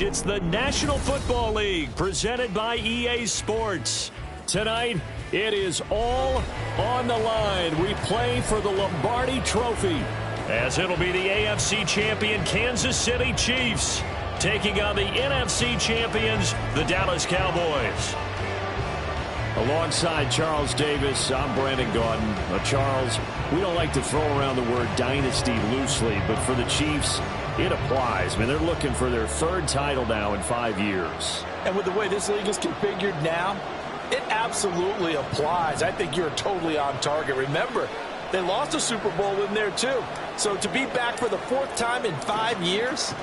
It's the National Football League presented by EA Sports. Tonight, it is all on the line. We play for the Lombardi Trophy, as it'll be the AFC champion Kansas City Chiefs taking on the NFC champions, the Dallas Cowboys. Alongside Charles Davis, I'm Brandon Gaudin. Charles, we don't like to throw around the word dynasty loosely, but for the Chiefs, it applies. I mean, they're looking for their third title now in 5 years. And with the way this league is configured now, it absolutely applies. I think you're totally on target. Remember, they lost a Super Bowl in there too. So to be back for the 4th time in 5 years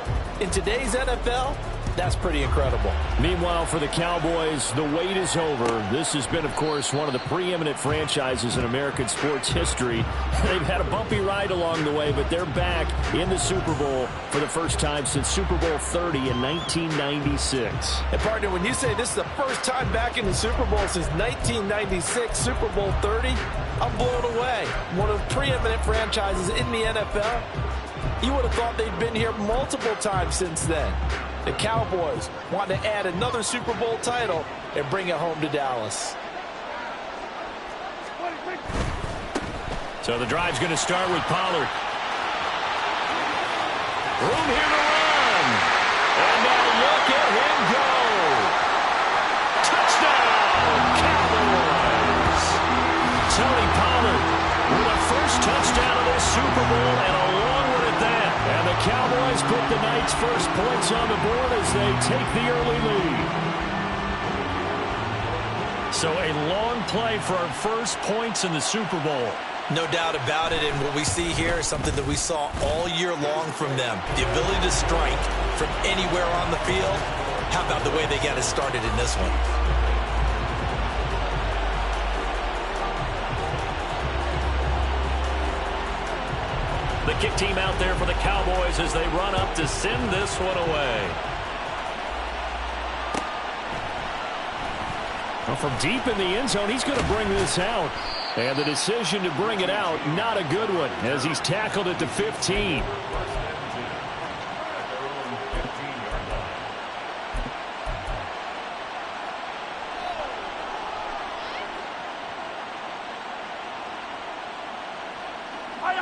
in today's NFL, that's pretty incredible. Meanwhile, for the Cowboys, the wait is over. This has been, of course, one of the preeminent franchises in American sports history. They've had a bumpy ride along the way, but they're back in the Super Bowl for the first time since Super Bowl 30 in 1996. And, partner, when you say this is the first time back in the Super Bowl since 1996, Super Bowl 30, I'm blown away. One of the preeminent franchises in the NFL. You would have thought they'd been here multiple times since then. The Cowboys want to add another Super Bowl title and bring it home to Dallas. So the drive's going to start with Pollard. Room here to run. And now look at him go. Touchdown, Cowboys. Tony Pollard with the first touchdown of this Super Bowl and a long one at that. And the Cowboys put the night's first points on the board as they take the early lead. So a long play for our first points in the Super Bowl. No doubt about it, and what we see here is something that we saw all year long from them. The ability to strike from anywhere on the field. How about the way they got it started in this one? The kick team out there for the Cowboys as they run up to send this one away. Well, from deep in the end zone, he's going to bring this out. And the decision to bring it out, not a good one, as he's tackled at the 15.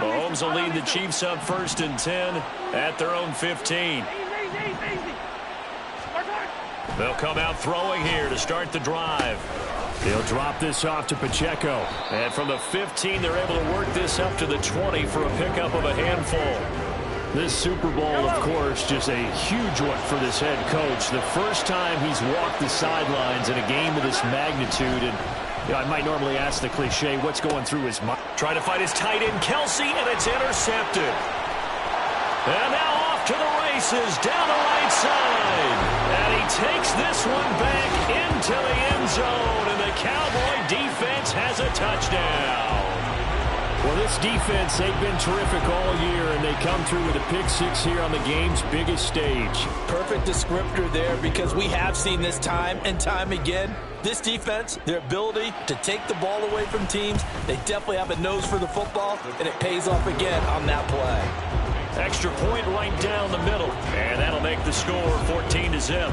Mahomes will lead the Chiefs up 1st and 10 at their own 15. They'll come out throwing here to start the drive. They'll drop this off to Pacheco. And from the 15, they're able to work this up to the 20 for a pickup of a handful. This Super Bowl, of course, just a huge one for this head coach. The first time he's walked the sidelines in a game of this magnitude. And I might normally ask the cliche, what's going through his mind? Trying to fight his tight end, Kelsey, and it's intercepted. And now off to the races down the right side. And he takes this one back into the end zone. And the Cowboy defense has a touchdown. Well, this defense, they've been terrific all year, and they come through with a pick six here on the game's biggest stage. Perfect descriptor there, because we have seen this time and time again. This defense, their ability to take the ball away from teams, they definitely have a nose for the football, and it pays off again on that play. Extra point right down the middle, and that'll make the score 14-0.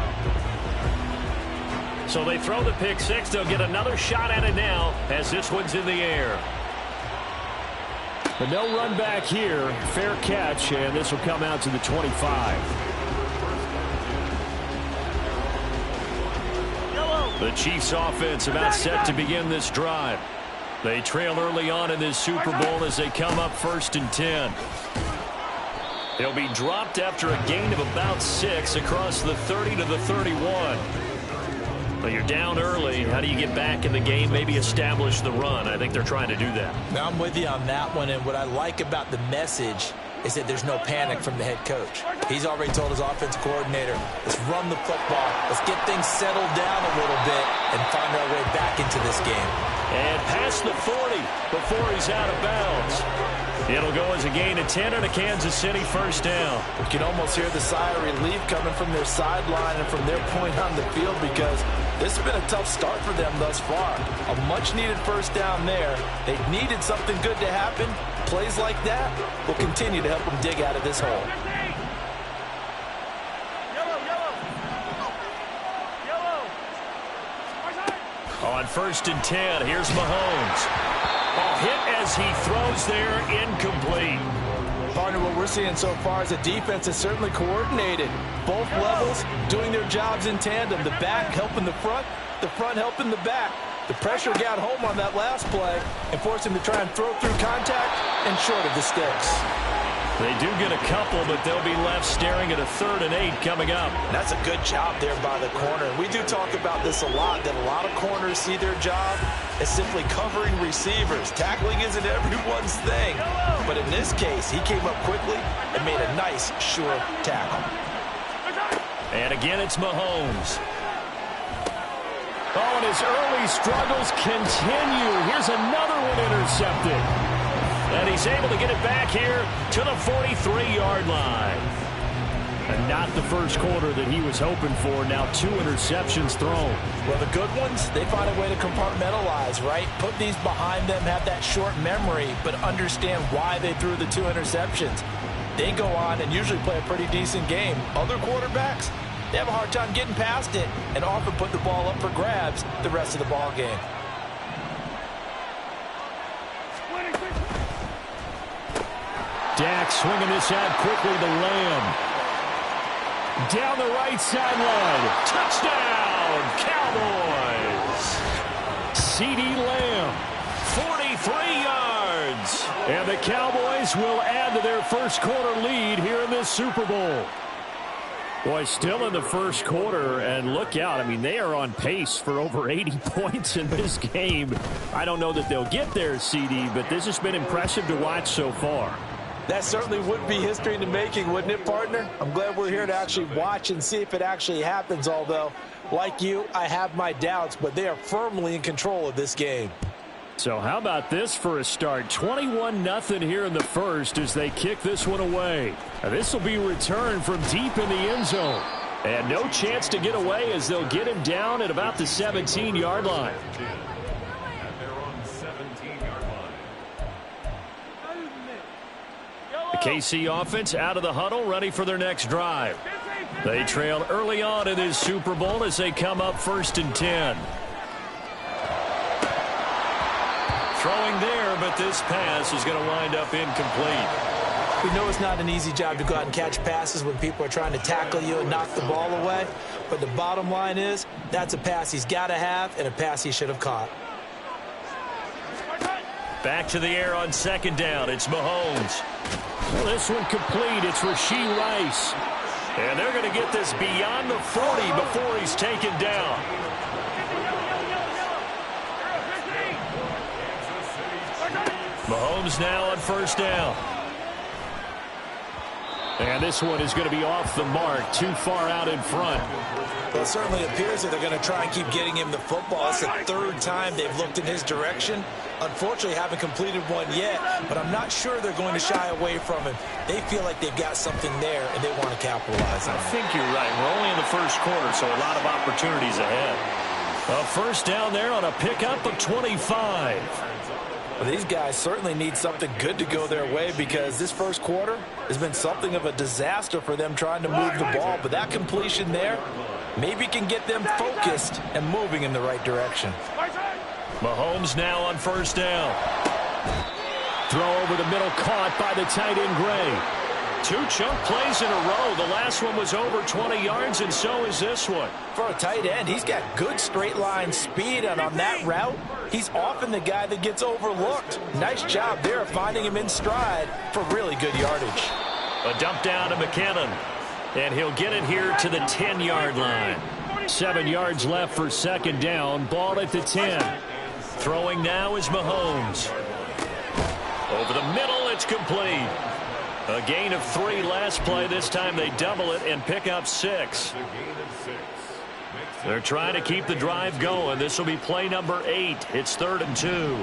So they throw the pick six. They'll get another shot at it now as this one's in the air. But no run back here. Fair catch, and this will come out to the 25. The Chiefs offense about set to begin this drive. They trail early on in this Super Bowl as they come up 1st and 10. They'll be dropped after a gain of about 6 across the 30 to the 31. But you're down early. How do you get back in the game, maybe establish the run? I think they're trying to do that. Now, I'm with you on that one, and what I like about the message is that there's no panic from the head coach. He's already told his offense coordinator, let's run the football, let's get things settled down a little bit and find our way back into this game. And past the 40 before he's out of bounds. It'll go as a gain of 10 and a Kansas City first down. You can almost hear the sigh of relief coming from their sideline and from their point on the field, because this has been a tough start for them thus far. A much-needed first down there. They needed something good to happen. Plays like that will continue to help them dig out of this hole. On 1st and 10, here's Mahomes. Ball hit as he throws there, incomplete. Partner, what we're seeing so far is the defense is certainly coordinated. Both levels doing their jobs in tandem. The back helping the front helping the back. The pressure got home on that last play and forced him to try and throw through contact and short of the sticks. They do get a couple, but they'll be left staring at a 3rd and 8 coming up. That's a good job there by the corner. We do talk about this a lot, that a lot of corners see their job as simply covering receivers. Tackling isn't everyone's thing. But in this case, he came up quickly and made a nice, sure tackle. And again, it's Mahomes. Oh, and his early struggles continue. Here's another one intercepted. And he's able to get it back here to the 43-yard line. And not the first quarter that he was hoping for. Now 2 interceptions thrown. Well, the good ones, they find a way to compartmentalize, right? Put these behind them, have that short memory, but understand why they threw the 2 interceptions. They go on and usually play a pretty decent game. Other quarterbacks, they have a hard time getting past it and often put the ball up for grabs the rest of the ball game. Dak swinging this out quickly to Lamb. Down the right sideline. Touchdown, Cowboys. CeeDee Lamb, 43 yards. And the Cowboys will add to their first quarter lead here in this Super Bowl. Boy, still in the first quarter, and look out. I mean, they are on pace for over 80 points in this game. I don't know that they'll get there, CD, but this has been impressive to watch so far. That certainly would be history in the making, wouldn't it, partner? I'm glad we're here to actually watch and see if it actually happens, although, like you, I have my doubts, but they are firmly in control of this game. So how about this for a start? 21-0 here in the first as they kick this one away. Now, this will be returned from deep in the end zone. And no chance to get away as they'll get him down at about the 17-yard line. The KC offense out of the huddle, ready for their next drive. They trail early on in this Super Bowl as they come up 1st and 10. Throwing there, but this pass is going to wind up incomplete. We know it's not an easy job to go out and catch passes when people are trying to tackle you and knock the ball away. But the bottom line is, that's a pass he's got to have and a pass he should have caught. Back to the air on 2nd down. It's Mahomes. Well, this one complete. It's Rashee Rice. And they're going to get this beyond the 40 before he's taken down. Mahomes now on 1st down. And this one is going to be off the mark, too far out in front. Well, it certainly appears that they're going to try and keep getting him the football. It's the 3rd time they've looked in his direction. Unfortunately, haven't completed one yet, but I'm not sure they're going to shy away from him. They feel like they've got something there, and they want to capitalize on it. I think you're right. We're only in the first quarter, so a lot of opportunities ahead. A 1st down there on a pickup of 25. Well, these guys certainly need something good to go their way because this first quarter has been something of a disaster for them trying to move the ball. But that completion there maybe can get them focused and moving in the right direction. Mahomes now on 1st down. Throw over the middle, caught by the tight end Gray. 2 chunk plays in a row. The last one was over 20 yards, and so is this one. For a tight end, he's got good straight line speed, and on that route, he's often the guy that gets overlooked. Nice job there of finding him in stride for really good yardage. A dump down to McKinnon, and he'll get it here to the 10-yard line. 7 yards left for 2nd down. Ball at the 10. Throwing now is Mahomes. Over the middle, it's complete. A gain of 3 last play. This time they double it and pick up 6. They're trying to keep the drive going. This will be play number 8. It's 3rd and 2.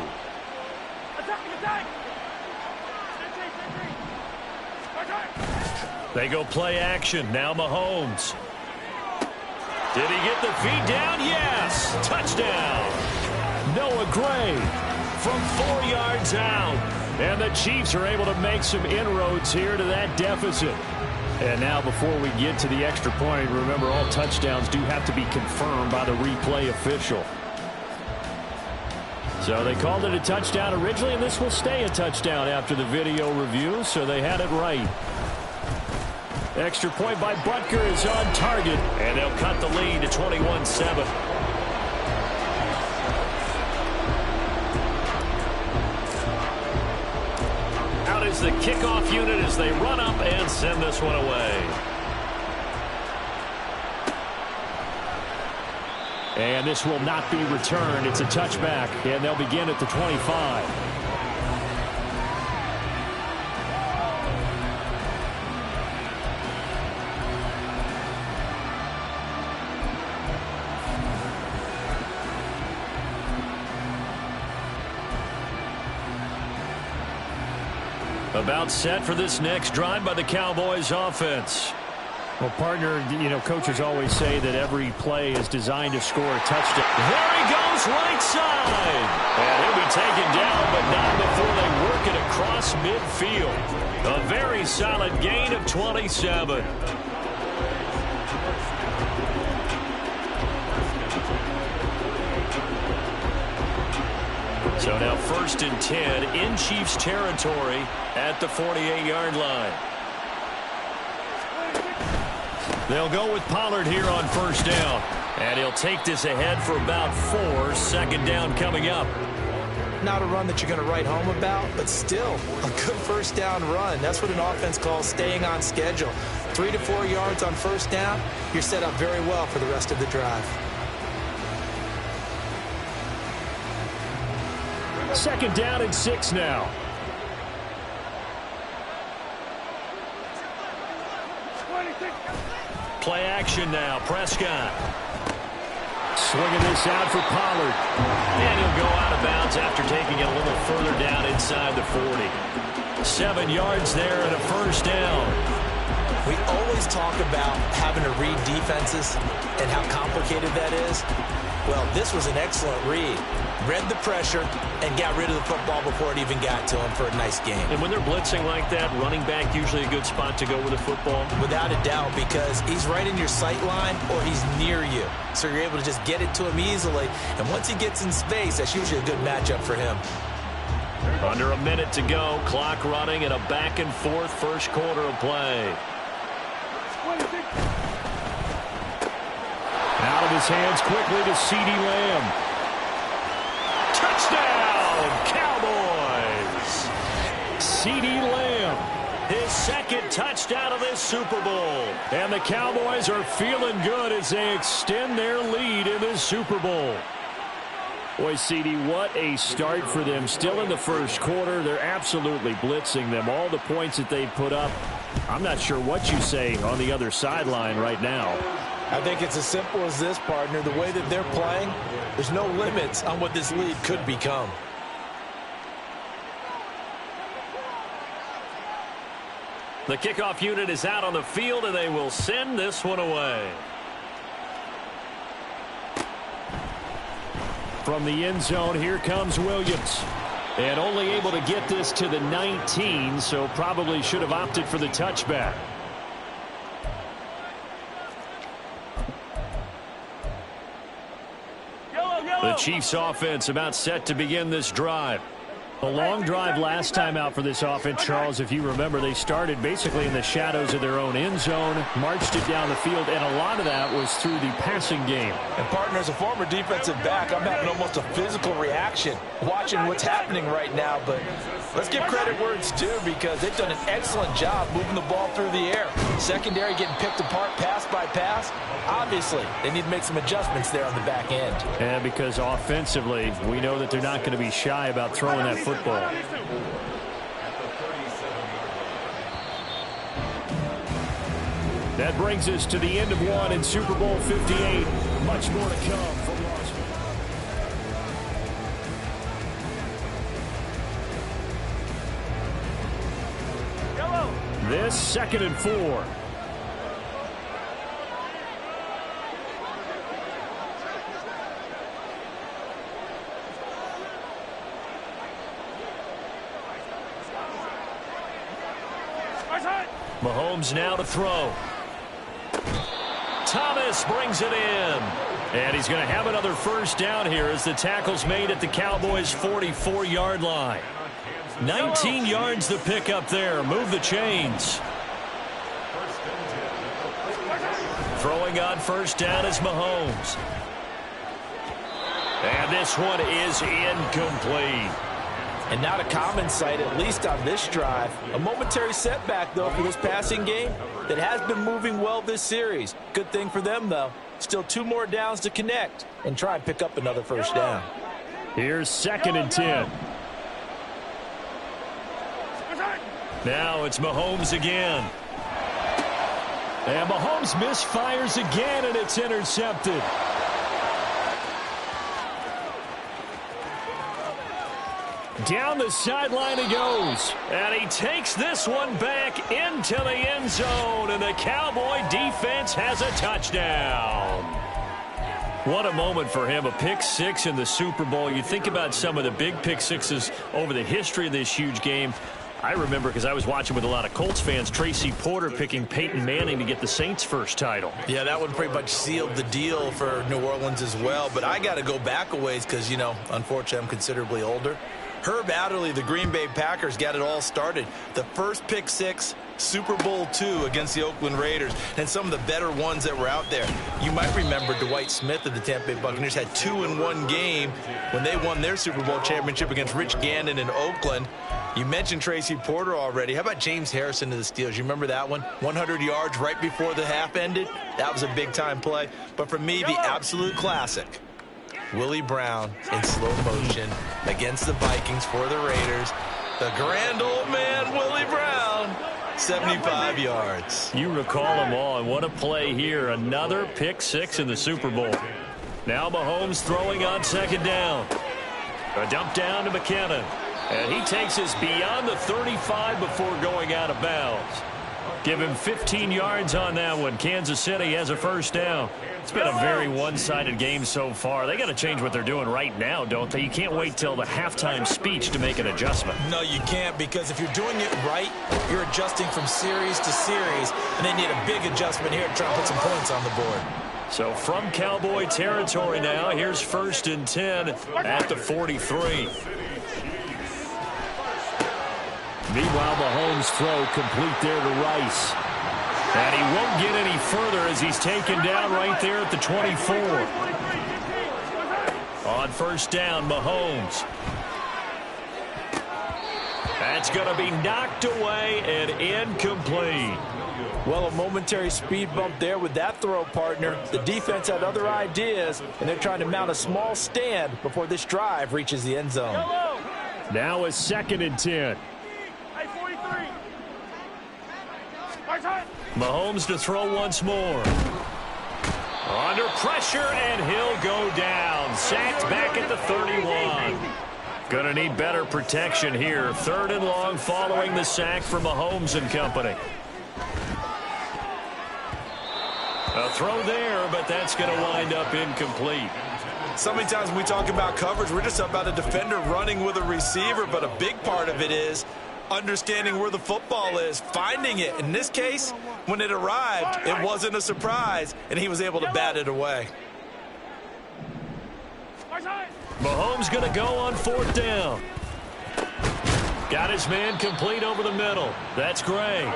They go play action. Now Mahomes. Did he get the feet down? Yes. Touchdown. Noah Gray from 4 yards out. And the Chiefs are able to make some inroads here to that deficit. And now before we get to the extra point, remember all touchdowns do have to be confirmed by the replay official. So they called it a touchdown originally, and this will stay a touchdown after the video review, so they had it right. Extra point by Butker is on target, and they'll cut the lead to 21-7. Out is the kickoff unit as they run up and send this one away. And this will not be returned. It's a touchback, and they'll begin at the 25. About set for this next drive by the Cowboys offense. Well, partner, coaches always say that every play is designed to score a touchdown. There he goes, right side. And he'll be taken down, but not before they work it across midfield. A very solid gain of 27. So now 1st and 10 in Chiefs territory at the 48-yard line. They'll go with Pollard here on 1st down. And he'll take this ahead for about 4. 2nd down coming up. Not a run that you're going to write home about, but still a good 1st down run. That's what an offense calls staying on schedule. 3 to 4 yards on 1st down. You're set up very well for the rest of the drive. 2nd down and 6 now. Play action now. Prescott. Swinging this out for Pollard. And he'll go out of bounds after taking it a little further down inside the 40. 7 yards there and a 1st down. We always talk about having to read defenses and how complicated that is. Well, this was an excellent read. Read the pressure and got rid of the football before it even got to him for a nice game. And when they're blitzing like that, running back usually a good spot to go with the football? Without a doubt, because he's right in your sight line or he's near you. So you're able to just get it to him easily. And once he gets in space, that's usually a good matchup for him. Under a minute to go. Clock running and a back and forth 1st quarter of play. Out of his hands quickly to CeeDee Lamb. Touchdown, Cowboys! CeeDee Lamb, his 2nd touchdown of this Super Bowl. And the Cowboys are feeling good as they extend their lead in this Super Bowl. Boy, CeeDee, what a start for them. Still in the 1st quarter, they're absolutely blitzing them. All the points that they put up, I'm not sure what you say on the other sideline right now. I think it's as simple as this, partner. The way that they're playing, there's no limits on what this lead could become. The kickoff unit is out on the field, and they will send this one away. From the end zone, here comes Williams. And only able to get this to the 19, so probably should have opted for the touchback. The Chiefs offense about set to begin this drive. A long drive last time out for this offense, Charles. If you remember, they started basically in the shadows of their own end zone, marched it down the field, and a lot of that was through the passing game. And, partner, as a former defensive back, I'm having almost a physical reaction watching what's happening right now. But let's give credit where it's due because they've done an excellent job moving the ball through the air. Secondary getting picked apart pass by pass. Obviously, they need to make some adjustments there on the back end. And because offensively, we know that they're not going to be shy about throwing that football. That brings us to the end of one in Super Bowl 58. Much more to come from Las Vegas. This 2nd and 4. Mahomes now to throw. Thomas brings it in. And he's going to have another first down here as the tackle's made at the Cowboys' 44-yard line. 19 yards to pick up there. Move the chains. Throwing on first down is Mahomes. And this one is incomplete. And not a common sight, at least on this drive. A momentary setback, though, for this passing game that has been moving well this series. Good thing for them, though. Still 2 more downs to connect and try and pick up another first down. Here's 2nd and 10. Now it's Mahomes again. And Mahomes misfires again, and it's intercepted. Down the sideline he goes. And he takes this one back into the end zone. And the Cowboy defense has a touchdown. What a moment for him. A pick 6 in the Super Bowl. You think about some of the big pick 6s over the history of this huge game. I remember, because I was watching with a lot of Colts fans, Tracy Porter picking Peyton Manning to get the Saints' first title. Yeah, that one pretty much sealed the deal for New Orleans as well. But I got to go back a ways because, you know, unfortunately I'm considerably older. Herb Adderley, the Green Bay Packers, got it all started. The first pick 6, Super Bowl II against the Oakland Raiders, and some of the better ones that were out there. You might remember Dwight Smith of the Tampa Bay Buccaneers had 2 in one game when they won their Super Bowl championship against Rich Gannon in Oakland. You mentioned Tracy Porter already. How about James Harrison of the Steelers? You remember that one? 100 yards right before the half ended. That was a big-time play. But for me, the absolute classic, Willie Brown in slow motion against the Vikings for the Raiders. The grand old man, Willie Brown, 75 yards. You recall them all, and what a play here. Another pick 6 in the Super Bowl. Now Mahomes throwing on 2nd down. A dump down to McKinnon. And he takes us beyond the 35 before going out of bounds. Give him 15 yards on that one. Kansas City has a first down. It's been a very one-sided game so far. They got to change what they're doing right now, don't they? You can't wait till the halftime speech to make an adjustment. No, you can't, because if you're doing it right, you're adjusting from series to series, and they need a big adjustment here to try and put some points on the board. So from Cowboy territory now, here's 1st and 10 at the 43. Meanwhile, Mahomes' throw complete there to Rice. And he won't get any further as he's taken down right there at the 24. On first down, Mahomes. That's going to be knocked away and incomplete. Well, a momentary speed bump there with that throw, partner. The defense had other ideas, and they're trying to mount a small stand before this drive reaches the end zone. Now a 2nd and 10. Mahomes to throw once more. Under pressure, and he'll go down. Sacked back at the 31. Gonna need better protection here. 3rd and long following the sack from Mahomes and company. A throw there, but that's going to wind up incomplete. So many times when we talk about coverage, we're just about a defender running with a receiver, but a big part of it is understanding where the football is, finding it. In this case, when it arrived, it wasn't a surprise, and he was able to bat it away. Mahomes going to go on 4th down. Got his man complete over the middle. That's great.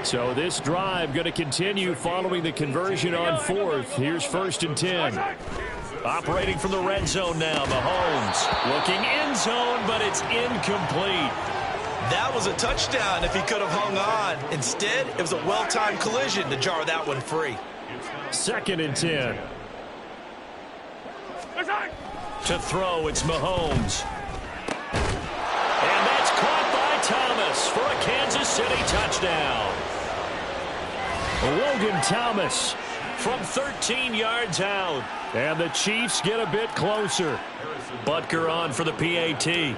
So this drive going to continue following the conversion on 4th. Here's 1st and 10. Operating from the red zone now, Mahomes. Looking end zone, but it's incomplete. That was a touchdown if he could have hung on. Instead, it was a well-timed collision to jar that one free. 2nd and 10. To throw, it's Mahomes. And that's caught by Thomas for a Kansas City touchdown. Logan Thomas from 13 yards out. And the Chiefs get a bit closer. Butker on for the PAT.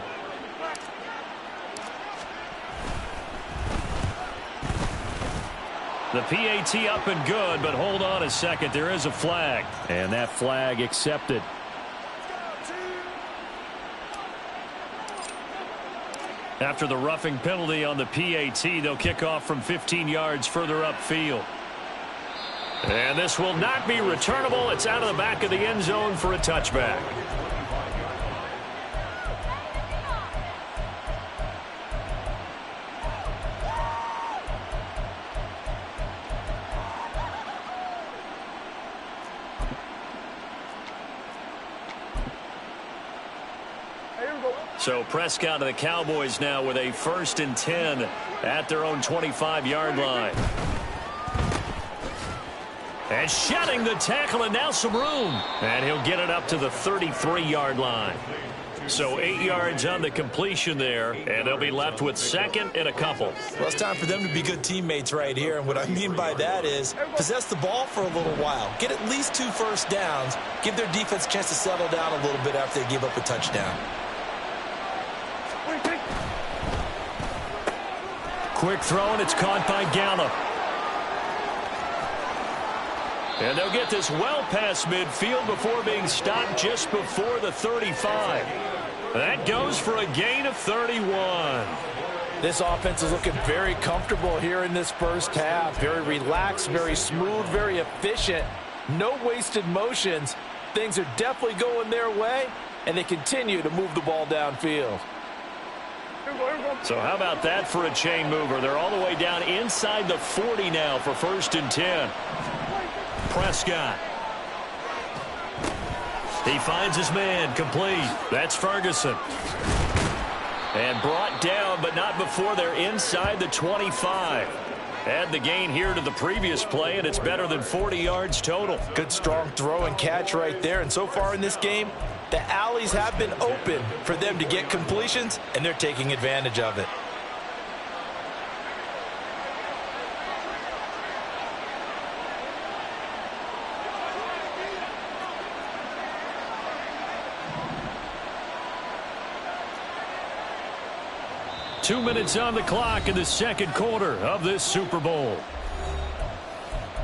The PAT up and good, but hold on a second. There is a flag. And that flag accepted. After the roughing penalty on the PAT, they'll kick off from 15 yards further upfield. And this will not be returnable. It's out of the back of the end zone for a touchback. So Prescott and the Cowboys now with a 1st and 10 at their own 25-yard line. And shedding the tackle, and now some room. And he'll get it up to the 33-yard line. So 8 yards on the completion there, and they'll be left with 2nd and a couple. Well, it's time for them to be good teammates right here. And what I mean by that is possess the ball for a little while. Get at least 2 first downs. Give their defense a chance to settle down a little bit after they give up a touchdown. Quick throw, and it's caught by Gallup. And they'll get this well past midfield before being stopped just before the 35. That goes for a gain of 31. This offense is looking very comfortable here in this first half. Very relaxed, very smooth, very efficient. No wasted motions. Things are definitely going their way, and they continue to move the ball downfield. So how about that for a chain mover? They're all the way down inside the 40 now for 1st and 10. Prescott. He finds his man, complete. That's Ferguson. And brought down, but not before they're inside the 25. Add the gain here to the previous play, and it's better than 40 yards total. Good strong throw and catch right there. And so far in this game, the alleys have been open for them to get completions, and they're taking advantage of it. Two minutes on the clock in the second quarter of this Super Bowl.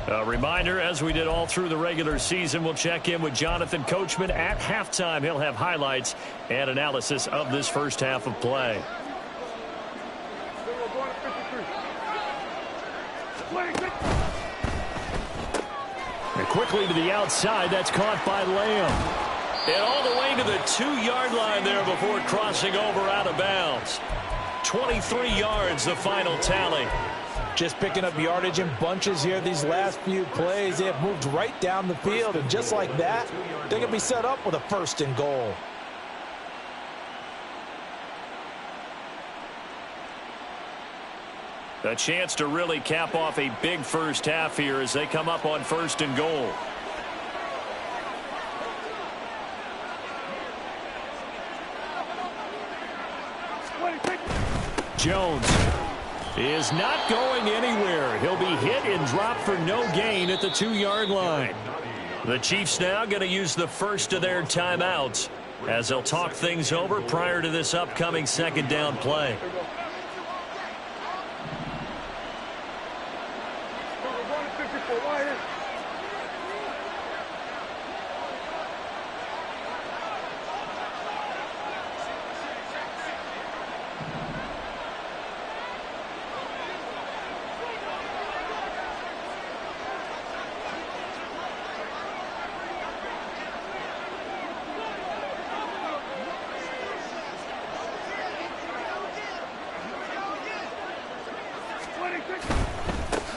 A reminder, as we did all through the regular season, we'll check in with Jonathan Coachman at halftime. He'll have highlights and analysis of this first half of play. And quickly to the outside, that's caught by Lamb. And all the way to the 2-yard line there before crossing over out of bounds. 23 yards, the final tally. Just picking up yardage in bunches here these last few plays. They have moved right down the field, and just like that, they're going to be set up with a 1st and goal. A chance to really cap off a big first half here as they come up on 1st and goal. Jones is not going anywhere. He'll be hit and dropped for no gain at the 2-yard line. The Chiefs now going to use the first of their timeouts as they'll talk things over prior to this upcoming 2nd down play.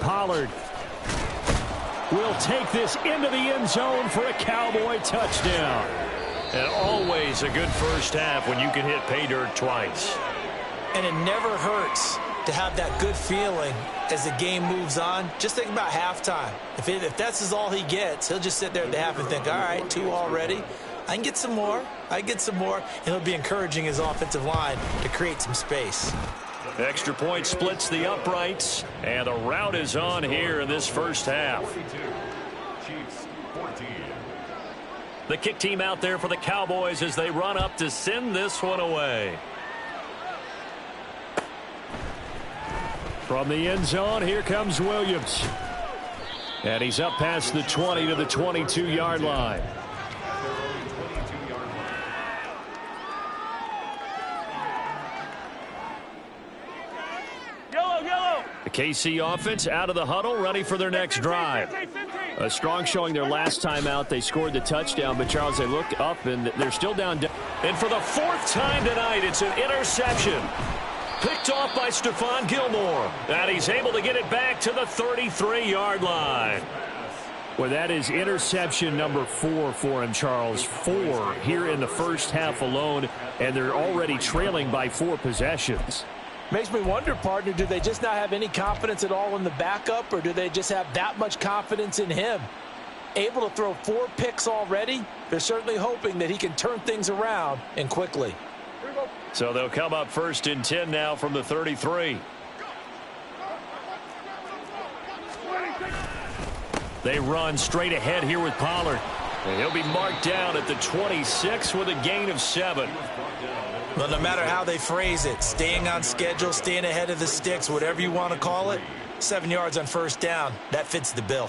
Pollard will take this into the end zone for a Cowboy touchdown. And always a good first half when you can hit pay dirt twice. And it never hurts to have that good feeling as the game moves on. Just think about halftime. If that's all he gets, he'll just sit there at the half and think, all right, 2 already. I can get some more. And he'll be encouraging his offensive line to create some space. Extra point splits the uprights, and the route is on here in this first half. The kick team out there for the Cowboys as they run up to send this one away. From the end zone, here comes Williams. And he's up past the 20 to the 22-yard line. The KC offense out of the huddle, ready for their next drive. A strong showing their last time out. They scored the touchdown, but Charles, they look up and they're still down. And for the fourth time tonight, it's an interception. Picked off by Stephon Gilmore. And he's able to get it back to the 33-yard line. Well, that is interception number 4 for him, Charles. 4 here in the first half alone, and they're already trailing by 4 possessions. Makes me wonder, partner, do they just not have any confidence at all in the backup, or do they just have that much confidence in him? Able to throw 4 picks already, they're certainly hoping that he can turn things around and quickly. So they'll come up 1st and 10 now from the 33. They run straight ahead here with Pollard. And he'll be marked down at the 26 with a gain of 7. Well, no matter how they phrase it, staying on schedule, staying ahead of the sticks, whatever you want to call it, 7 yards on 1st down, that fits the bill.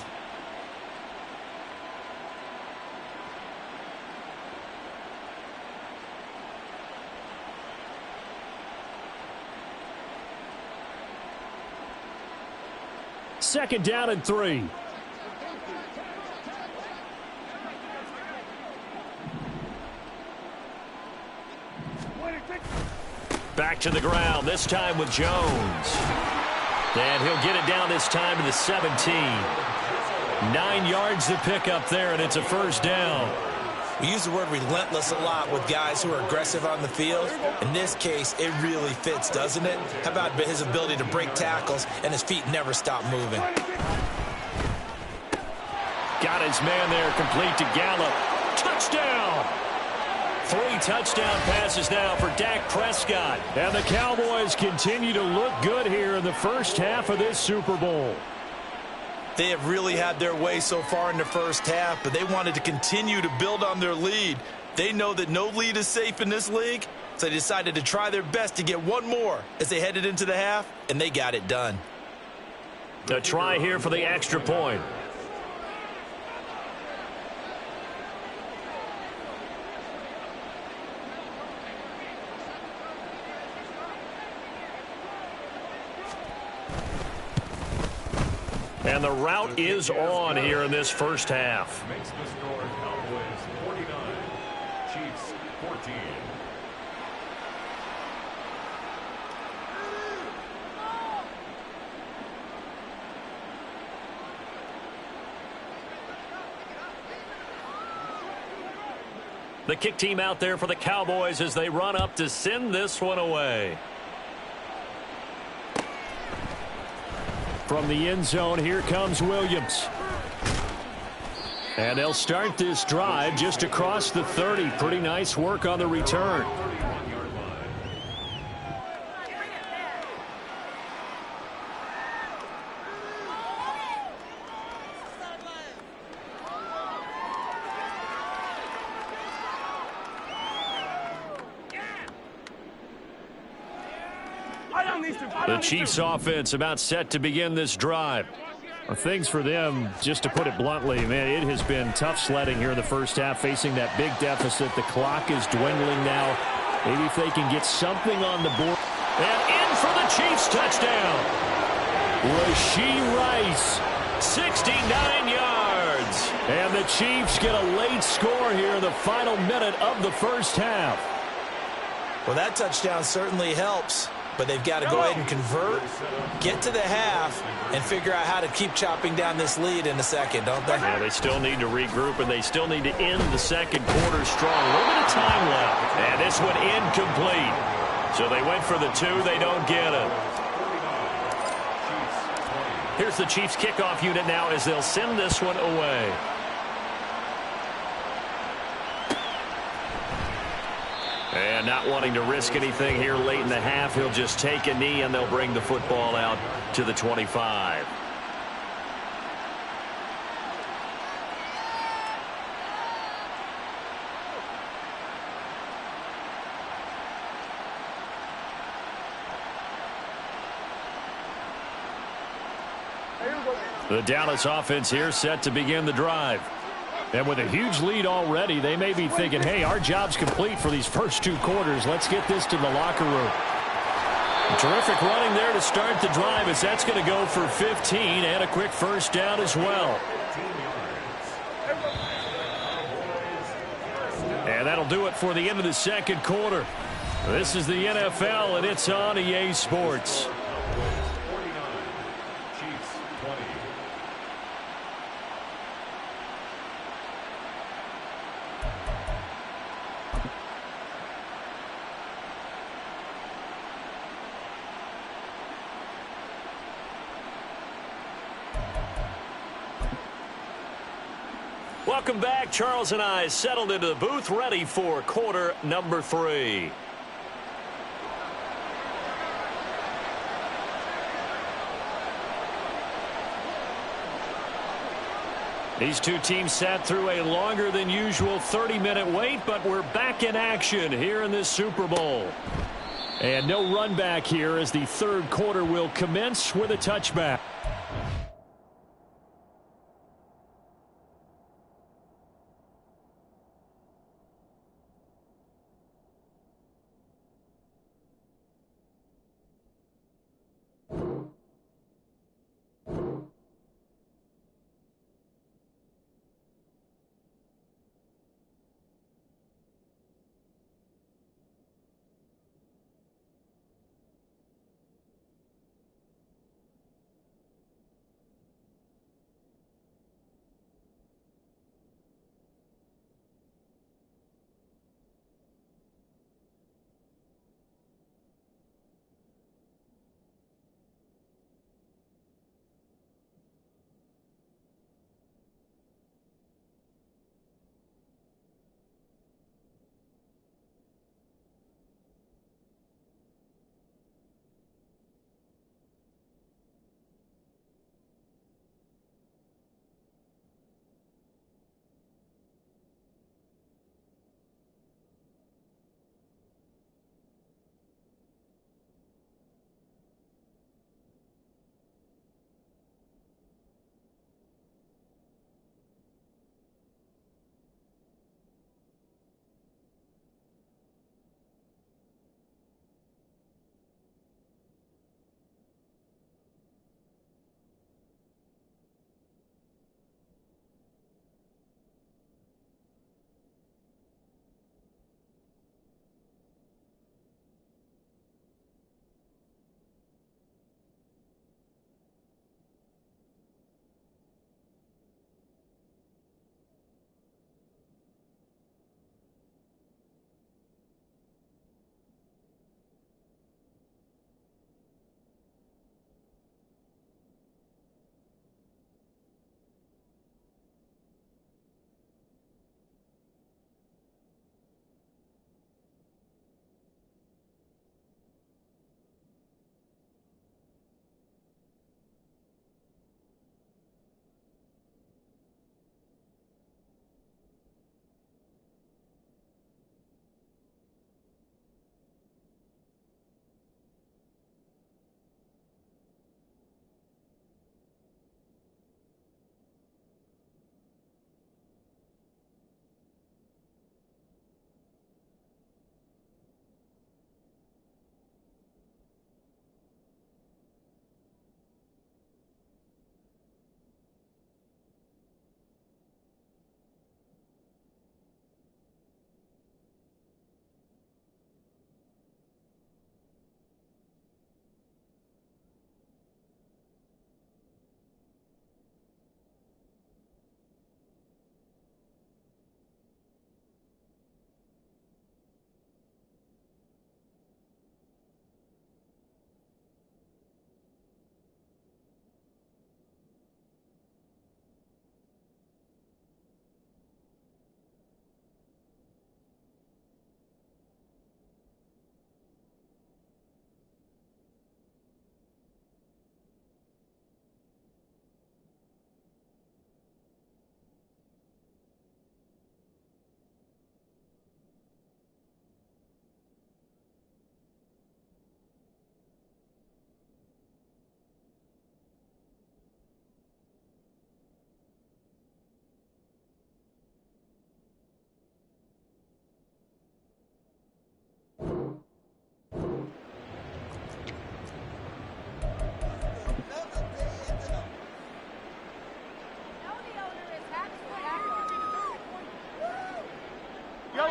Second down and 3. Back to the ground, this time with Jones. And he'll get it down this time to the 17. 9 yards to pick up there, and it's a 1st down. We use the word relentless a lot with guys who are aggressive on the field. In this case, it really fits, doesn't it? How about his ability to break tackles and his feet never stop moving? Got his man there, complete to Gallup. Touchdown! 3 touchdown passes now for Dak Prescott. And the Cowboys continue to look good here in the first half of this Super Bowl. They have really had their way so far in the first half, but they wanted to continue to build on their lead. They know that no lead is safe in this league, so they decided to try their best to get one more as they headed into the half, and they got it done. A try here for the extra point. And the route is on here in this first half. Makes the score Cowboys 49, Chiefs 14. The kick team out there for the Cowboys as they run up to send this one away. From the end zone, here comes Williams. And they'll start this drive just across the 30. Pretty nice work on the return. The Chiefs offense about set to begin this drive. Things for them, just to put it bluntly, man, it has been tough sledding here in the first half, facing that big deficit. The clock is dwindling now. Maybe if they can get something on the board. And in for the Chiefs touchdown. Rashee Rice, 69 yards. And the Chiefs get a late score here in the final minute of the first half. Well, that touchdown certainly helps. But they've got to go ahead and convert, get to the half, and figure out how to keep chopping down this lead in the second, don't they? Yeah, they still need to regroup, and they still need to end the second quarter strong. A little bit of time left. And this one incomplete. So they went for the 2. They don't get it. Here's the Chiefs kickoff unit now as they'll send this one away. And not wanting to risk anything here late in the half, he'll just take a knee and they'll bring the football out to the 25. The Dallas offense here set to begin the drive. And with a huge lead already, they may be thinking, hey, our job's complete for these first 2 quarters. Let's get this to the locker room. Terrific running there to start the drive as that's going to go for 15 and a quick first down as well. that'll do it for the end of the second quarter. This is the NFL, and it's on EA Sports. Cowboys 49, Chiefs 20. Welcome back. Charles and I settled into the booth, ready for quarter number 3. These two teams sat through a longer than usual 30-minute wait, but we're back in action here in this Super Bowl. And no run back here as the third quarter will commence with a touchback.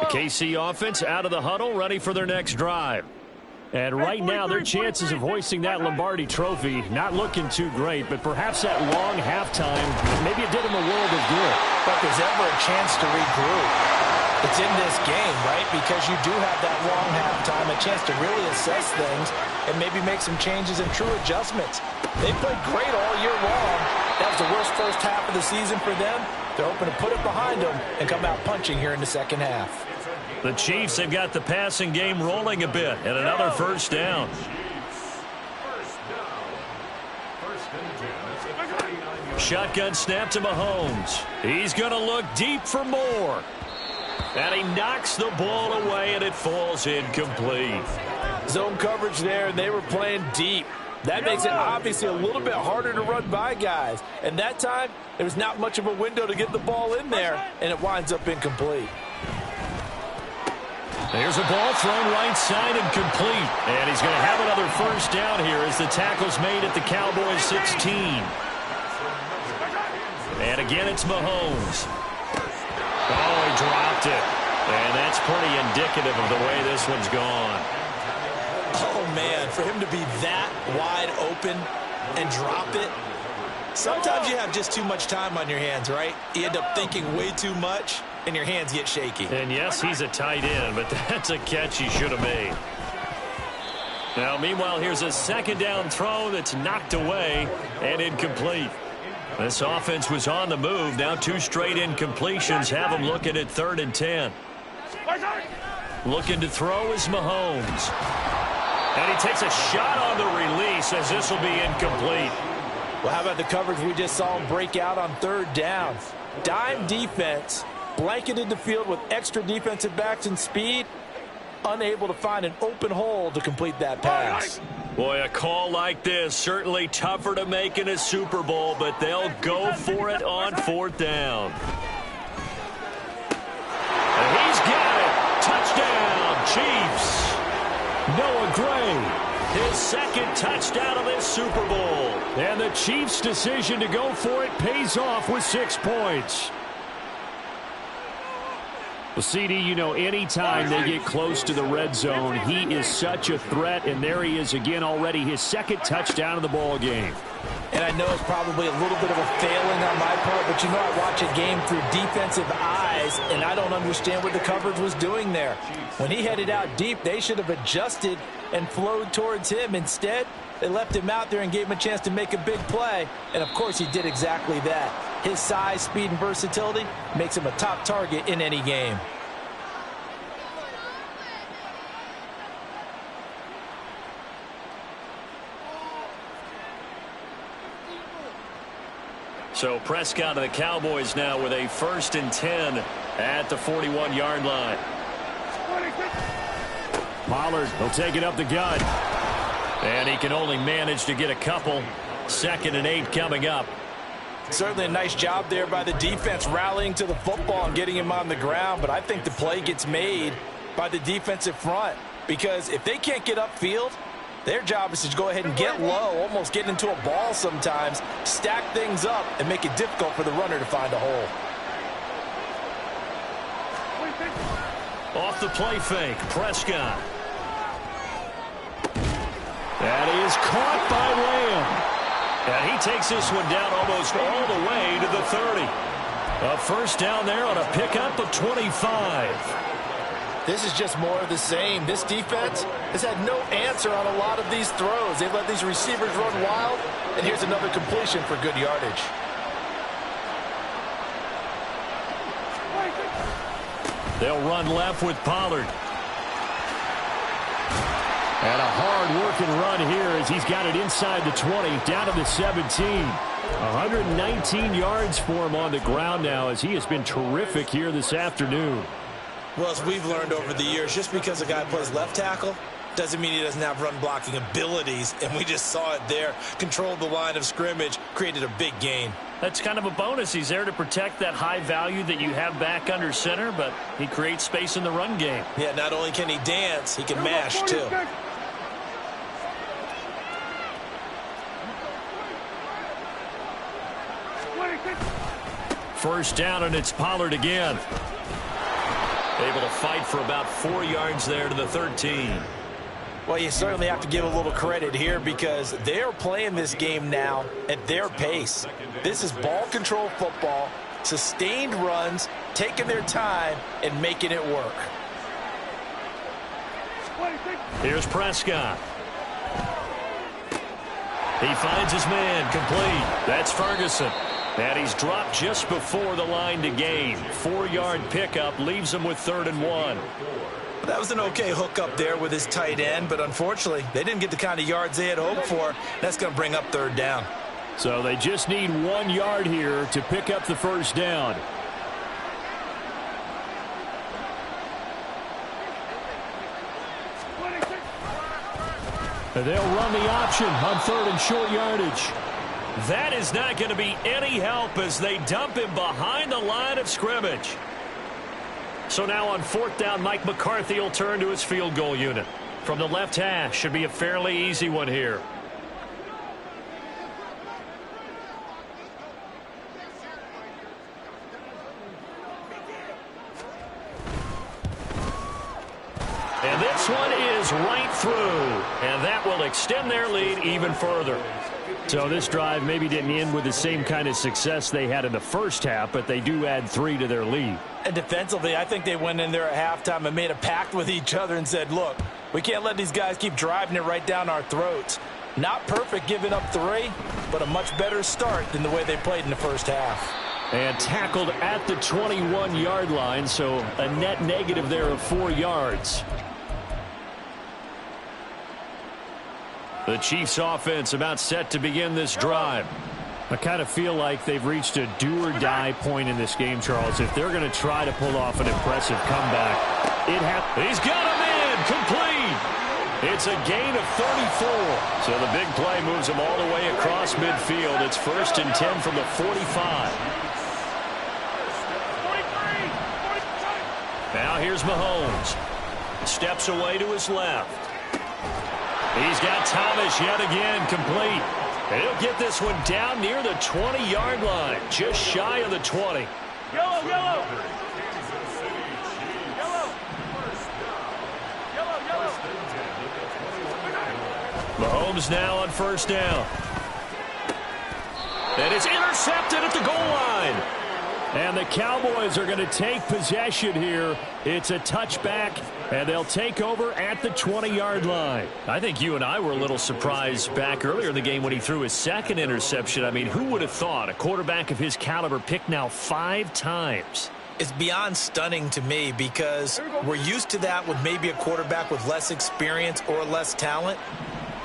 KC offense out of the huddle, ready for their next drive. And right now, their chances of hoisting that Lombardi trophy not looking too great, but perhaps that long halftime, maybe it did them a world of good. But there's ever a chance to regroup, it's in this game, right? Because you do have that long halftime, a chance to really assess things and maybe make some changes and true adjustments. They played great all year long. That was the worst first half of the season for them. They're hoping to put it behind them and come out punching here in the second half. The Chiefs have got the passing game rolling a bit, and another first down. Shotgun snap to Mahomes. He's going to look deep for more. And he knocks the ball away, and it falls incomplete. Zone coverage there, and they were playing deep. That makes it obviously a little bit harder to run by guys. And that time, there was not much of a window to get the ball in there, and it winds up incomplete. There's a ball thrown right side and complete. And he's going to have another first down here as the tackle's made at the Cowboys 16. And again, it's Mahomes. Oh, he dropped it. And that's pretty indicative of the way this one's gone. Oh, man, for him to be that wide open and drop it. Sometimes you have just too much time on your hands, right? You end up thinking way too much, and your hands get shaky. And yes, he's a tight end, but that's a catch he should have made. Now, meanwhile, here's a second down throw that's knocked away and incomplete. This offense was on the move. Now 2 straight incompletions have them looking at 3rd and 10. Looking to throw is Mahomes. And he takes a shot on the release as this will be incomplete. Well, how about the coverage we just saw him break out on 3rd down? Dime defense, blanketed the field with extra defensive backs and speed, unable to find an open hole to complete that pass. Boy, a call like this, certainly tougher to make in a Super Bowl, but they'll go for it on 4th down. And he's got it. Touchdown, Chiefs. Noah Gray, his 2nd touchdown of this Super Bowl. And the Chiefs' decision to go for it pays off with 6 points. Well, CD, you know, anytime they get close to the red zone, he is such a threat, and there he is again already, his 2nd touchdown of the ball game. And I know it's probably a little bit of a failing on my part, but you know I watch a game through defensive eyes, and I don't understand what the coverage was doing there. When he headed out deep, they should have adjusted and flowed towards him. Instead, they left him out there and gave him a chance to make a big play, and of course he did exactly that. His size, speed, and versatility makes him a top target in any game. So Prescott of the Cowboys now with a 1st and 10 at the 41-yard line. Pollard, he'll take it up the gut. And he can only manage to get a couple. 2nd and 8 coming up. Certainly a nice job there by the defense rallying to the football and getting him on the ground, but I think the play gets made by the defensive front because if they can't get upfield, their job is to go ahead and get low, almost get into a ball sometimes, stack things up, and make it difficult for the runner to find a hole. Off the play fake, Prescott. That is caught by Lamb. And he takes this one down almost all the way to the 30. A first down there on a pickup of 25. This is just more of the same. This defense has had no answer on a lot of these throws. They've let these receivers run wild, and here's another completion for good yardage. They'll run left with Pollard. And a hard-working run here as he's got it inside the 20, down to the 17. 119 yards for him on the ground now as he has been terrific here this afternoon. Well, as we've learned over the years, just because a guy plays left tackle doesn't mean he doesn't have run-blocking abilities, and we just saw it there. Controlled the line of scrimmage, created a big gain. That's kind of a bonus. He's there to protect that high value that you have back under center, but he creates space in the run game. Yeah, not only can he dance, he can mash, too. First down, and it's Pollard again. Able to fight for about 4 yards there to the 13. Well, you certainly have to give a little credit here because they're playing this game now at their pace. This is ball control football, sustained runs, taking their time and making it work. Here's Prescott. He finds his man, complete. That's Ferguson. And he's dropped just before the line to gain. 4-yard pickup leaves him with 3rd and 1. That was an okay hook up there with his tight end, but unfortunately, they didn't get the kind of yards they had hoped for. That's going to bring up 3rd down. So they just need 1 yard here to pick up the 1st down. They'll run the option on 3rd and short yardage. That is not going to be any help as they dump him behind the line of scrimmage. So now on 4th down, Mike McCarthy will turn to his field goal unit. From the left hash, should be a fairly easy one here. And this one is right through. And that will extend their lead even further. So this drive maybe didn't end with the same kind of success they had in the first half, but they do add 3 to their lead. And defensively, I think they went in there at halftime and made a pact with each other and said, look, we can't let these guys keep driving it right down our throats. Not perfect giving up 3, but a much better start than the way they played in the first half. And tackled at the 21-yard line, so a net negative there of 4 yards. The Chiefs offense about set to begin this drive. I kind of feel like they've reached a do-or-die point in this game, Charles. If they're going to try to pull off an impressive comeback, he's got him in, complete. It's a gain of 34. So the big play moves him all the way across midfield. It's 1st and 10 from the 45. Now here's Mahomes. Steps away to his left. He's got Thomas yet again, complete. And he'll get this one down near the 20-yard line, just shy of the 20. Yellow, yellow. Mahomes now on 1st down. And it's intercepted at the goal line. And the Cowboys are going to take possession here. It's a touchback, and they'll take over at the 20-yard line. I think you and I were a little surprised back earlier in the game when he threw his 2nd interception. I mean, who would have thought a quarterback of his caliber picked now 5 times? It's beyond stunning to me because we're used to that with maybe a quarterback with less experience or less talent.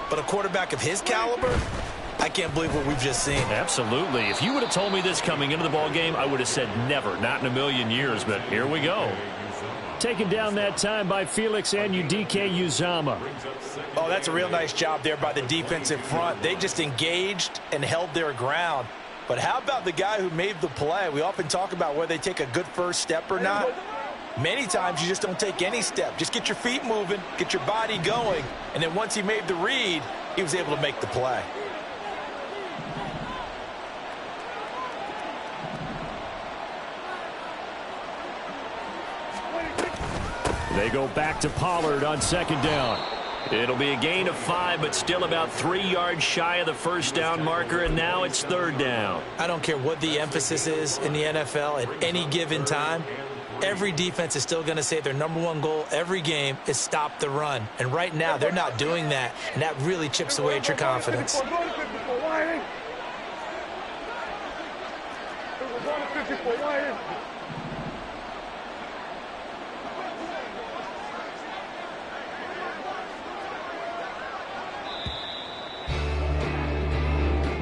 But a quarterback of his caliber, I can't believe what we've just seen. Absolutely. If you would have told me this coming into the ball game, I would have said never, not in a million years, but here we go. Taken down that time by Felix Anudike-Uzomah. Oh, that's a real nice job there by the defensive front. They just engaged and held their ground. But how about the guy who made the play? We often talk about whether they take a good first step or not. Many times you just don't take any step. Just get your feet moving, get your body going, and then once he made the read, he was able to make the play. They go back to Pollard on 2nd down. It'll be a gain of 5, but still about 3 yards shy of the 1st down marker, and now it's 3rd down. I don't care what the emphasis is in the NFL at any given time. Every defense is still going to say their #1 goal every game is stop the run. And right now, they're not doing that, and that really chips away at your confidence.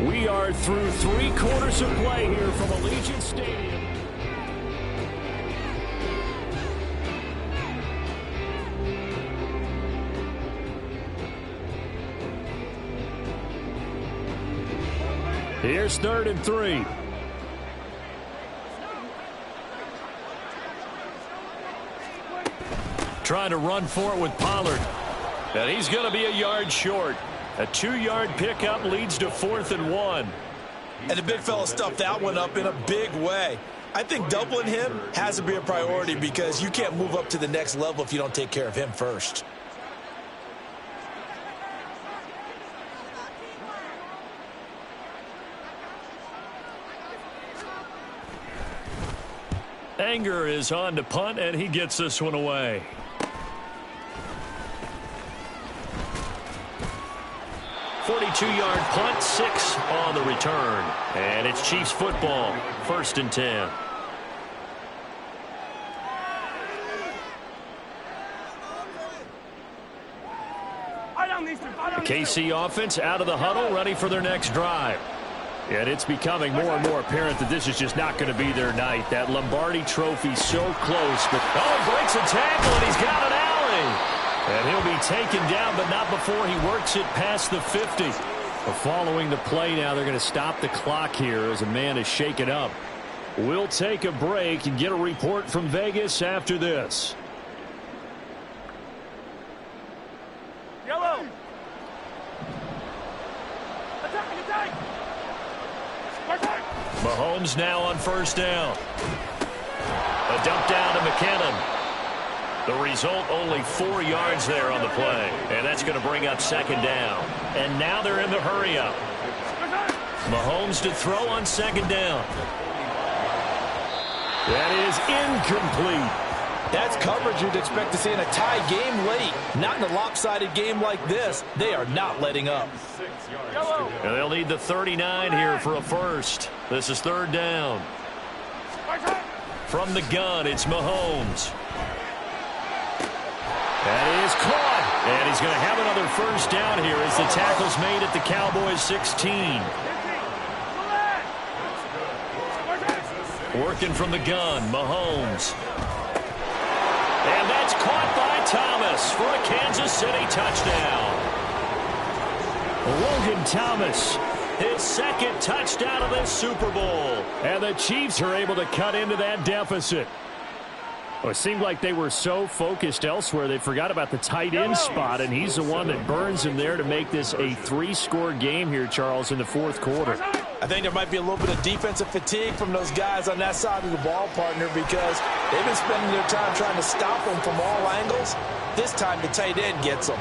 We are through 3 quarters of play here from Allegiant Stadium. Here's 3rd and 3. Trying to run for it with Pollard. And he's going to be a yard short. A 2-yard pickup leads to 4th and 1. And the big fella stuffed that one up in a big way. I think doubling him has to be a priority because you can't move up to the next level if you don't take care of him first. Anger is on to punt, and he gets this one away. .42-yard punt, 6 on the return. And it's Chiefs football, 1st and 10. The KC offense out of the huddle, ready for their next drive. And it's becoming more and more apparent that this is just not going to be their night. That Lombardi trophy so close, but breaks a tackle, and he's got an alley. And he'll be taken down, but not before he works it past the 50. Following the play now, they're going to stop the clock here as a man is shaken up. We'll take a break and get a report from Vegas after this. Yellow. Attack. Mahomes now on 1st down. A dump down to McKinnon. The result, only 4 yards there on the play. And that's going to bring up 2nd down. And now they're in the hurry-up. Mahomes to throw on 2nd down. That is incomplete. That's coverage you'd expect to see in a tie game late. Not in a lopsided game like this. They are not letting up. And they'll need the 39 here for a first. This is 3rd down. From the gun, it's Mahomes. That is caught. And he's going to have another 1st down here as the tackle's made at the Cowboys 16. Working from the gun, Mahomes. And that's caught by Thomas for a Kansas City touchdown. Logan Thomas, his 2nd touchdown of this Super Bowl. And the Chiefs are able to cut into that deficit. Well, it seemed like they were so focused elsewhere they forgot about the tight end spot, and he's the one that burns him there to make this a 3-score game here, Charles, in the 4th quarter. I think there might be a little bit of defensive fatigue from those guys on that side of the ball, partner, because they've been spending their time trying to stop them from all angles. This time the tight end gets them.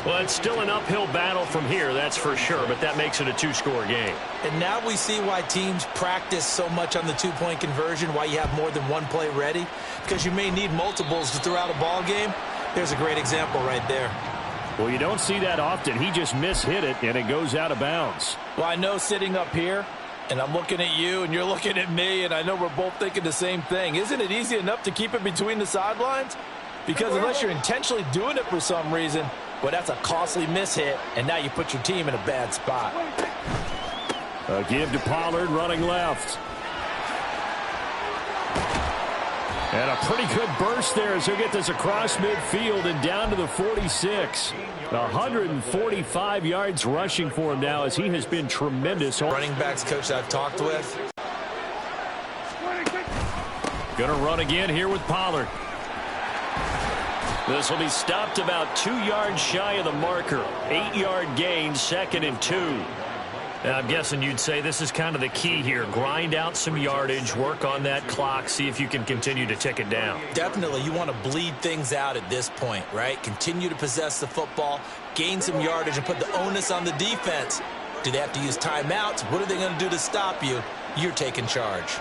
Well, it's still an uphill battle from here, that's for sure, but that makes it a 2-score game. And now we see why teams practice so much on the 2-point conversion, why you have more than one play ready, because you may need multiples to throw out a ball game. There's a great example right there. Well, you don't see that often. He just mishit it, and it goes out of bounds. Well, I know sitting up here, and I'm looking at you, and you're looking at me, and I know we're both thinking the same thing. Isn't it easy enough to keep it between the sidelines? Because unless you're intentionally doing it for some reason, well, that's a costly mishit, and now you put your team in a bad spot. A give to Pollard running left. And a pretty good burst there as he'll get this across midfield and down to the 46. 145 yards rushing for him now as he has been tremendous. Running backs coach I've talked with. Going to run again here with Pollard. This will be stopped about 2 yards shy of the marker. 8-yard gain, 2nd and 2. And I'm guessing you'd say this is kind of the key here. Grind out some yardage, work on that clock, see if you can continue to tick it down. Definitely, you want to bleed things out at this point, right? Continue to possess the football, gain some yardage, and put the onus on the defense. Do they have to use timeouts? What are they going to do to stop you? You're taking charge.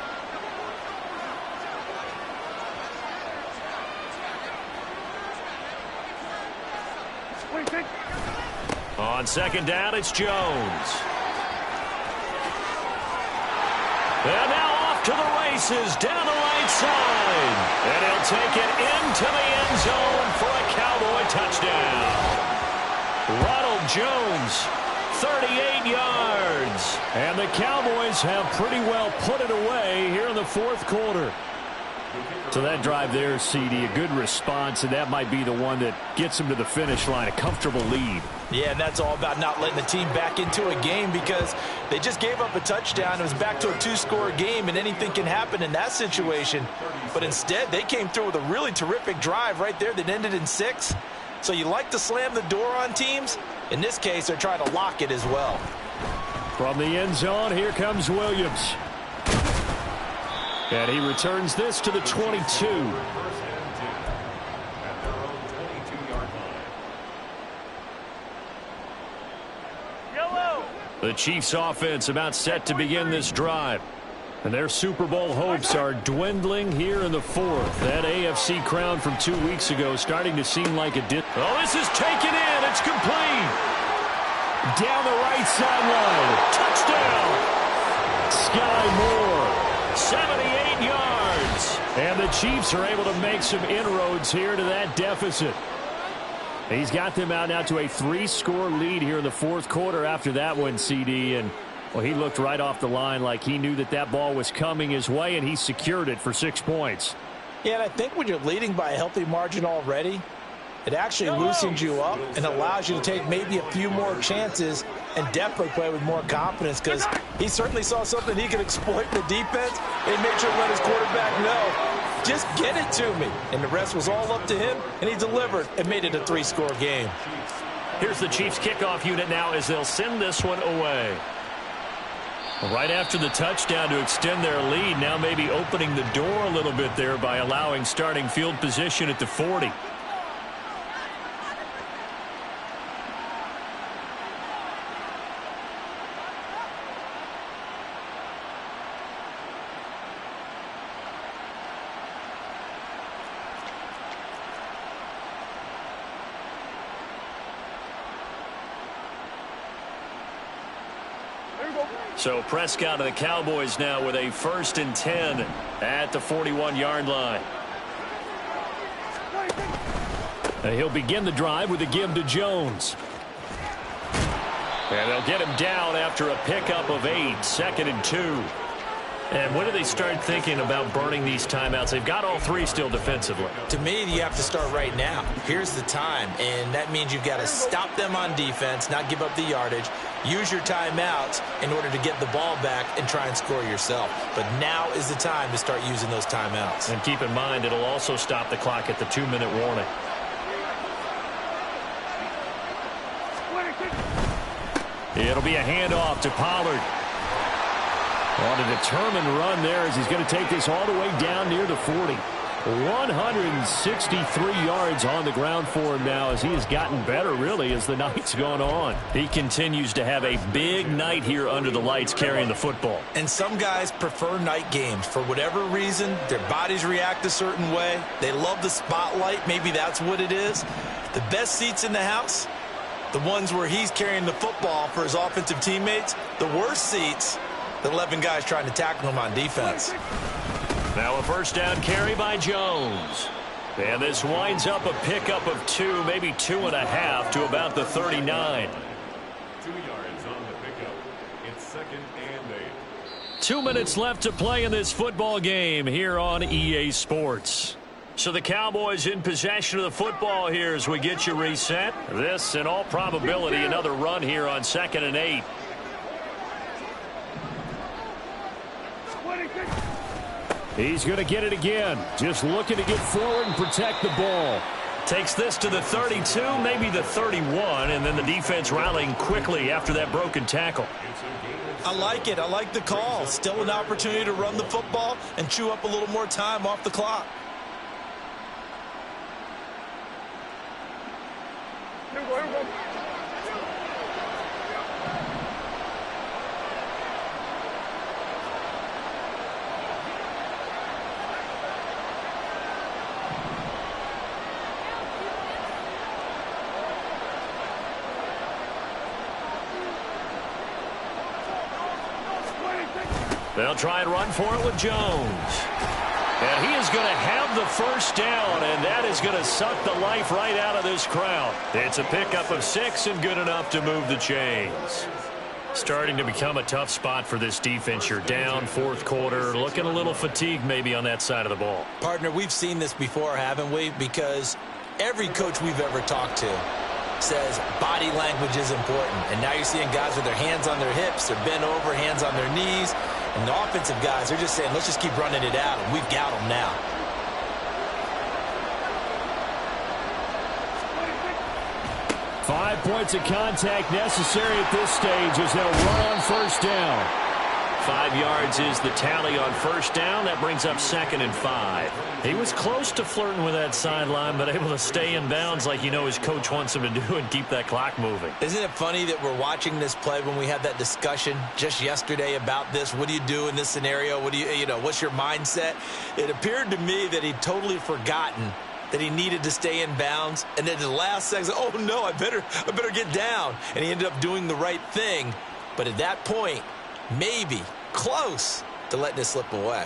On 2nd down, it's Jones. And now off to the races, down the right side. And he'll take it into the end zone for a Cowboy touchdown. Ronald Jones, 38 yards. And the Cowboys have pretty well put it away here in the 4th quarter. So that drive there, CD, a good response, and that might be the one that gets them to the finish line, a comfortable lead. Yeah, and that's all about not letting the team back into a game because they just gave up a touchdown. It was back to a 2-score game, and anything can happen in that situation. But instead, they came through with a really terrific drive right there that ended in 6. So you like to slam the door on teams. In this case, they're trying to lock it as well. From the end zone, here comes Williams. And he returns this to the 22. First and 10 at their own 22-yard line. The Chiefs offense about set to begin this drive. And their Super Bowl hopes are dwindling here in the fourth. That AFC crown from 2 weeks ago starting to seem like a dip. Oh, this is taken in. It's complete. Down the right sideline. Touchdown. Sky Moore. 78 yards. And the Chiefs are able to make some inroads here to that deficit. He's got them out now to a 3-score lead here in the fourth quarter after that one, CD. And, well, he looked right off the line like he knew that that ball was coming his way, and he secured it for 6 points. Yeah, and I think when you're leading by a healthy margin already, it actually loosens you up and allows you to take maybe a few more chances and definitely play with more confidence, because he certainly saw something he could exploit in the defense and made sure to let his quarterback know, just get it to me. And the rest was all up to him, and he delivered and made it a 3-score game. Here's the Chiefs kickoff unit now as they'll send this one away. Right after the touchdown to extend their lead, now maybe opening the door a little bit there by allowing starting field position at the 40. So Prescott of the Cowboys now with a 1st and 10 at the 41-yard line. And he'll begin the drive with a give to Jones. And they'll get him down after a pickup of 8, 2nd and 2. And when do they start thinking about burning these timeouts? They've got all 3 still defensively. To me, you have to start right now. Here's the time, and that means you've got to stop them on defense, not give up the yardage, use your timeouts in order to get the ball back and try and score yourself. But now is the time to start using those timeouts. And keep in mind, it'll also stop the clock at the 2-minute warning. It'll be a handoff to Pollard. On a determined run there as he's going to take this all the way down near the 40. 163 yards on the ground for him now as he has gotten better, really, as the night's gone on. He continues to have a big night here under the lights carrying the football. And some guys prefer night games. For whatever reason, their bodies react a certain way. They love the spotlight. Maybe that's what it is. The best seats in the house, the ones where he's carrying the football for his offensive teammates. The worst seats, the 11 guys trying to tackle him on defense. Now a 1st down carry by Jones. And this winds up a pickup of 2, maybe 2.5 to about the 39. 2 yards on the pickup. It's 2nd and 8. 2 minutes left to play in this football game here on EA Sports. So the Cowboys in possession of the football here as we get you reset. This, in all probability, another run here on 2nd and 8. He's going to get it again. Just looking to get forward and protect the ball. Takes this to the 32, maybe the 31, and then the defense rallying quickly after that broken tackle. I like it. I like the call. Still an opportunity to run the football and chew up a little more time off the clock. They'll try and run for it with Jones. And he is going to have the 1st down, and that is going to suck the life right out of this crowd. It's a pickup of 6 and good enough to move the chains. Starting to become a tough spot for this defense. You're down 4th quarter, looking a little fatigued maybe on that side of the ball. Partner, we've seen this before, haven't we? Because every coach we've ever talked to says body language is important. And now you're seeing guys with their hands on their hips, they're bent over, hands on their knees. And the offensive guys, they're just saying, let's just keep running it out, and we've got them now. Five 5 points of contact necessary at this stage as they'll run on 1st down. 5 yards is the tally on first down. That brings up 2nd and 5. He was close to flirting with that sideline, but able to stay in bounds like his coach wants him to do and keep that clock moving. Isn't it funny that we're watching this play when we had that discussion just yesterday about this? What do you do in this scenario? What do what's your mindset? It appeared to me that he'd totally forgotten that he needed to stay in bounds, and then the last second, oh no, I better get down. And he ended up doing the right thing. But at that point, maybe close to letting it slip away.